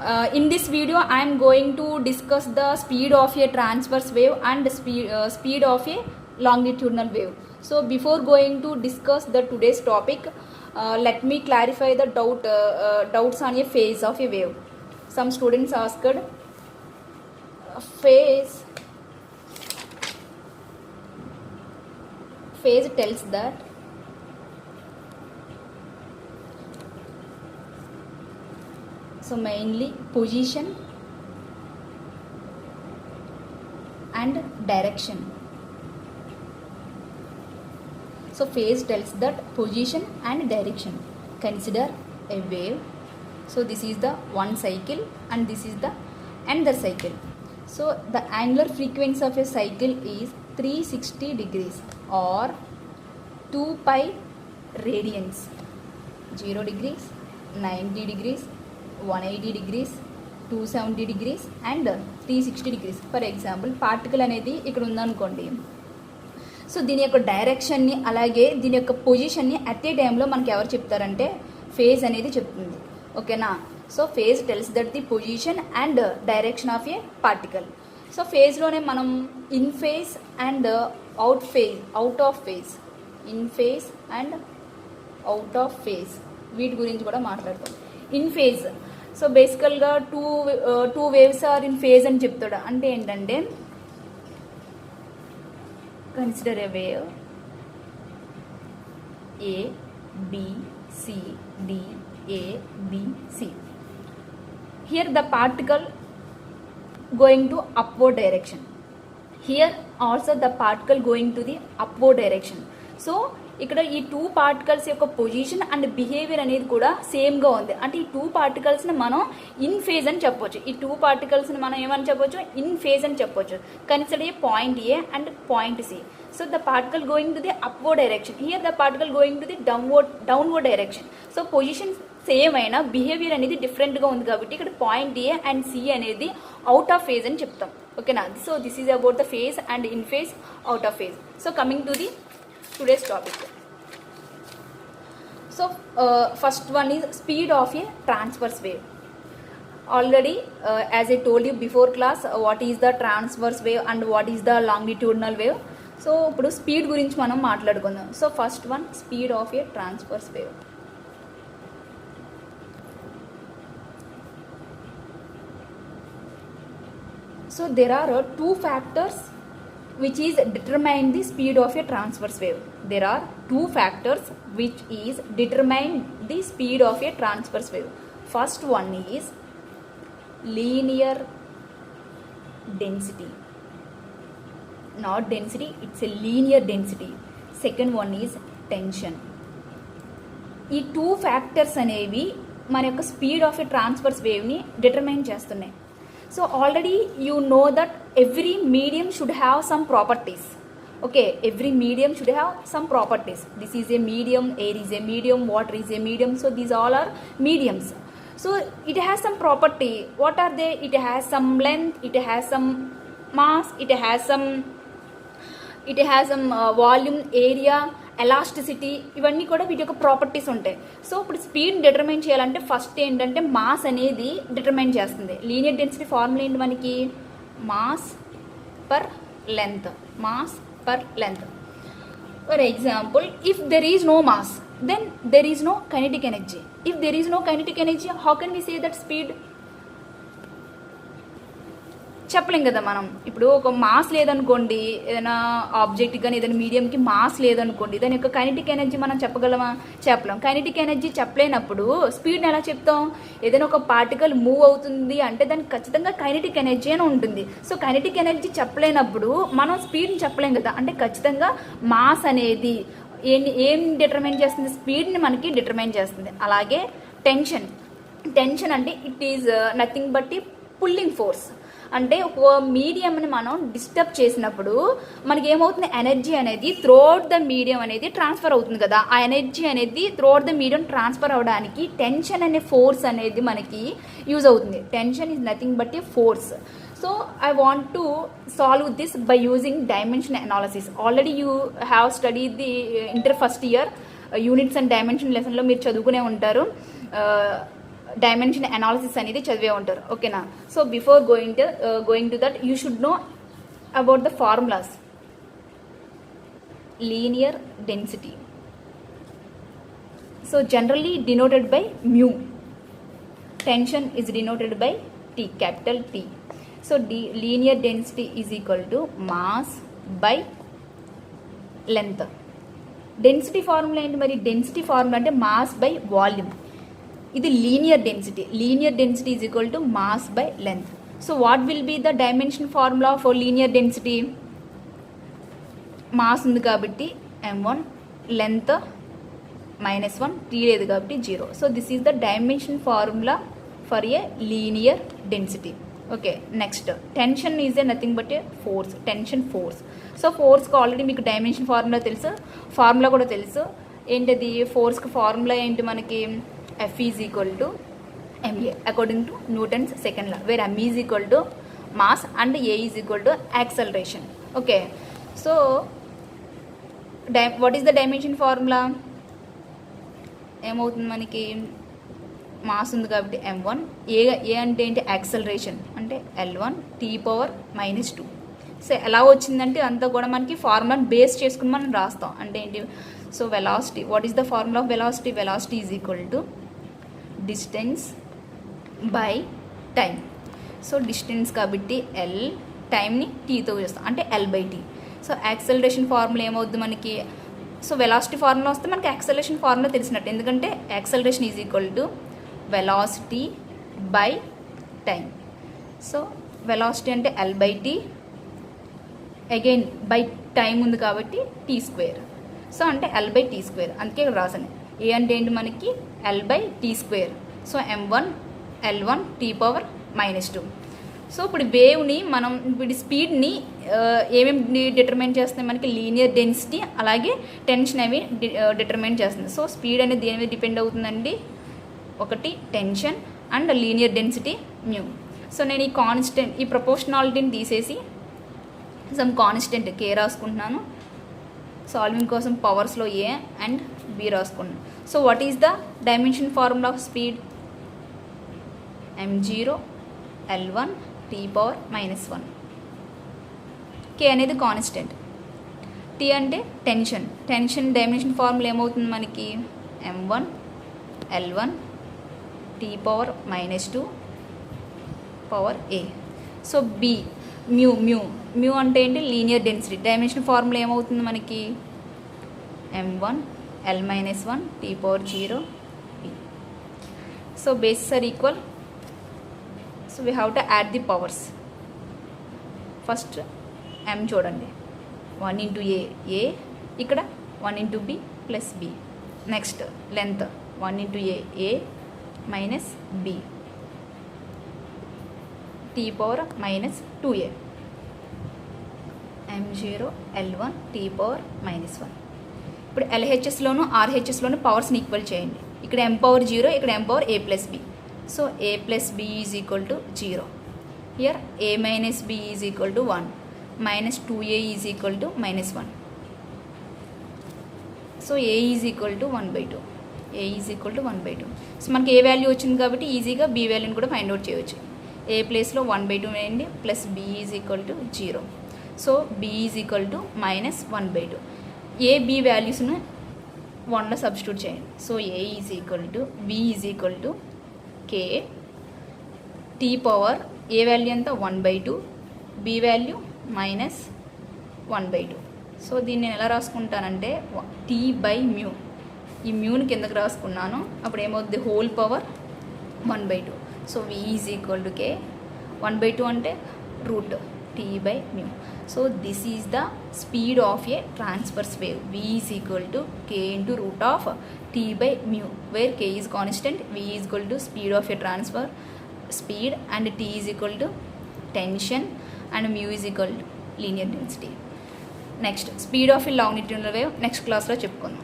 In this video I am going to discuss the speed of a transverse wave and speed of a longitudinal wave. So before going to discuss the today's topic, let me clarify the doubts on a phase of a wave. Some students asked phase tells that so mainly position and direction. So phase tells that position and direction. Consider a wave. So this is the one cycle and this is the another cycle. So the angular frequency of a cycle is 360 degrees or 2 pi radians. 0 degrees, 90 degrees, 180 degrees, 270 degrees and 360 degrees. For example particle అనేది ఇక్కడ ఉందనుకోండి. So దీని యొక్క డైరెక్షన్ని అలాగే దీని యొక్క పొజిషన్ని at a టైంలో మనకి ఎవరు చెప్తారంటే ఫేజ్ అనేది చెప్తుంది. ఓకేనా? So phase tells that the position and direction of a particle. So ఫేజ్లోనే మనం in phase and out of phase in phase and out of phase వీటి గురించి కూడా మాట్లాడతాం. ఇన్ ఫేజ్ సో బేసికల్గా two waves are in phase అని చెప్తాడు. అంటే ఏంటంటే consider a wave A B C D A B C. Here the particle going to upward direction. Here also the particle going to the upward direction. So ఇక్కడ ఈ two particles యొక్క position and behaviour అనేది కూడా సేమ్గా ఉంది. అంటే ఈ two పార్టికల్స్ని మనం in phase అని చెప్పొచ్చు. ఈ టూ పార్టికల్స్ని మనం ఏమని చెప్పొచ్చు? ఇన్ ఫేజ్ అని చెప్పొచ్చు. Consider a point A and point C. So the particle going to the upward direction, here the particle going to the downward direction. So position same అయినా behaviour అనేది డిఫరెంట్గా ఉంది కాబట్టి ఇక్కడ పాయింట్ ఏ అండ్ సి అనేది out of phase అని చెప్తాం. ఓకేనా? So this is about the phase and in phase, out of phase. So coming to the today's topic. So first one is speed of a transverse wave. Already as I told you before class, what is the transverse wave and what is the longitudinal wave. So ఇప్పుడు speed గురించి మనం మాట్లాడుకుందాం. So first one, speed of a transverse wave. So there are two factors which is determine the speed of a transverse wave. There are two factors which is determine the speed of a transverse wave. First one is linear density. Not density, it's a linear density. Second one is tension. ఈ two factors అనేవి మన యొక్క speed of a transverse వేవ్ని determine చేస్తున్నాయి. So already you know that every medium should have some properties. Okay, every medium should have some properties. This is a medium, air is a medium, water is a medium. So these all are mediums. So it has some property. What are they? It has some length, it has some mass, it has some volume, area, elasticity, ఇవన్నీ కూడా వీటి యొక్క properties ఉంటాయి. So ఇప్పుడు speed determine చేయాలంటే first ఏంటంటే mass అనేది determine చేస్తుంది. లీనియర్ డెన్సిటీ ఫార్ములా ఏంటి మనకి? Mass per length. Mass per length. For example, if there is no mass then there is no kinetic energy. If there is no kinetic energy, how can we say that speed? చెప్పలేం కదా మనం. ఇప్పుడు ఒక mass లేదనుకోండి, ఏదైనా object కానీ ఏదైనా మీడియంకి mass లేదనుకోండి, దాని యొక్క కైనెటిక్ ఎనర్జీ మనం చెప్పగలమా? చెప్పలేం. కైనెటిక్ ఎనర్జీ చెప్పలేనప్పుడు స్పీడ్ని ఎలా చెప్తాం? ఏదైనా ఒక పార్టికల్ మూవ్ అవుతుంది అంటే దానికి ఖచ్చితంగా కైనెటిక్ ఎనర్జీ అని ఉంటుంది. సో కైనెటిక్ ఎనర్జీ చెప్పలేనప్పుడు మనం స్పీడ్ని చెప్పలేం కదా. అంటే ఖచ్చితంగా మాస్ అనేది ఏం డిటర్మైన్ చేస్తుంది? స్పీడ్ని మనకి డిటర్మైన్ చేస్తుంది. అలాగే టెన్షన్ అంటే it is nothing but pulling force. అంటే ఒక మీడియంని మనం డిస్టర్బ్ చేసినప్పుడు మనకి ఏమవుతుంది? ఎనర్జీ అనేది త్రూఅవుట్ ద మీడియం అనేది ట్రాన్స్ఫర్ అవుతుంది కదా. ఆ ఎనర్జీ అనేది త్రూఅవుట్ ద మీడియం ట్రాన్స్ఫర్ అవడానికి టెన్షన్ అనే ఫోర్స్ అనేది మనకి యూజ్ అవుతుంది. Tension is nothing but a force. So I want to solve this by using dimension analysis. Already you have study the inter first year units and dimension లెసన్లో మీరు చదువుకునే ఉంటారు. Dimension analysis అనేది చదివే ఉంటారు, ఓకేనా. So before going to that you should know about the formulas. Linear density, so generally denoted by mu. Tension is denoted by T, capital T. So linear density is equal to mass by length. Density formula ఏంటి మరి? Density formula అంటే mass by volume. ఇది linear density. Linear density is equal to mass by length. So what will be the dimension formula for linear density? Mass ఉంది కాబట్టి m1, length -1, t లేదు కాబట్టి 0. So this is the dimension formula for a linear density. Okay, next tension is a nothing but a force. Tension force. So ఫోర్స్కి already మీకు dimension formula తెలుసు, formula కూడా తెలుసు. ఏంటది ఫోర్స్కి ఫార్ములా ఏంటి మనకి? F is equal to ma according to Newton's second law, where m is equal to mass and a is equal to acceleration. Okay, so what is the dimension formula? ఏమవుతుంది మనకి? Mass ఉంది కాబట్టి m1, ఏ అంటే ఏంటి? Acceleration అంటే L1 t⁻². So ఎలా వచ్చిందంటే అంతా కూడా మనకి ఫార్ములాని బేస్ చేసుకుని మనం రాస్తాం. అంటే ఏంటి? So velocity, what is the formula of velocity? Velocity is equal to distance by time. So distance కాబట్టి L, టైంని టీతో చేస్తాం అంటే L/T. సో యాక్సలరేషన్ ఫార్ములా ఏమవుద్ది మనకి? సో వెలాసిటీ ఫార్ములా వస్తే మనకి యాక్సలరేషన్ ఫార్ములా తెలిసినట్టు, ఎందుకంటే acceleration is equal to velocity by time. So velocity అంటే L/T, అగైన్ బై టైం ఉంది కాబట్టి t². సో అంటే L/t², అందుకే ఇక్కడ రాసాను. ఏ అంటే ఏంటి మనకి? L/t². So m1 L1 t⁻². So ఇప్పుడు వేవ్ని మనం ఇప్పుడు స్పీడ్ని ఏమేమి డిటర్మైన్ చేస్తున్నాయి మనకి? లీనియర్ డెన్సిటీ అలాగే టెన్షన్ అవి డిటర్మైన్ చేస్తుంది. సో స్పీడ్ అనేది దేని మీద డిపెండ్ అవుతుందండి? ఒకటి tension and linear density mu. So నేను ఈ కాన్స్టెంట్, ఈ ప్రపోర్షనాలిటీని తీసేసి సమ్ కాన్స్టెంట్ k రాసుకుంటున్నాను. సాల్వింగ్ కోసం పవర్స్లో a అండ్ b రాసుకున్నాను. So what is the dimension formula of speed? m0 L1 t⁻². k అనేది కాన్స్టెంట్, t అంటే టెన్షన్. టెన్షన్ డైమెన్షన్ ఫార్ములా ఏమవుతుంది మనకి? m1 L1 t⁻² power a. So b mu అంటే ఏంటి? Linear density. Dimension formula ఏమవుతుంది మనకి? m1 L-1 t⁻0 b. So bases are equal. So we have to add the powers. First m చూడండి, 1 × a, ఇక్కడ 1 × b plus b. Next length 1 × a minus b t⁻²a. m0 L1 t⁻². ఇప్పుడు LHSలోను RHSలోను పవర్స్ని equal చేయండి. ఇక్కడ m⁻0, ఇక్కడ m⁻a+b. So a+b is equal to 0. Here a - b is equal to 1 -2a is equal to -1. So a is equal to 1/2. a is equal to 1/2. So మనకి ఏ value వచ్చింది కాబట్టి ఈజీగా b వాల్యూని కూడా ఫైండ్ అవుట్ చేయవచ్చు. a ప్లేస్లో 1/2 వేయండి plus b is equal to 0. So b is equal to -1/2. a b వాల్యూస్ను 1లో సబ్స్టిట్యూట్ చేయండి. So a is equal to b is equal to k t⁻, a value ఎంత? 1/2, b వాల్యూ -1/2. సో దీన్ని నేను ఎలా రాసుకుంటానంటే t/μ. ఈ మ్యూని కిందకి రాసుకున్నాను. అప్పుడు ఏమవుద్ది? Whole power 1/2. So v is equal to k. 1/2 అంటే root t/μ. So this is the speed of a transverse wave. v is equal to k × t/μ, where k is constant, v is equal to speed of a transfer speed and t is equal to tension and μ is equal to linear density. Next speed of a longitudinal wave next క్లాస్లో చెప్పుకుందాం.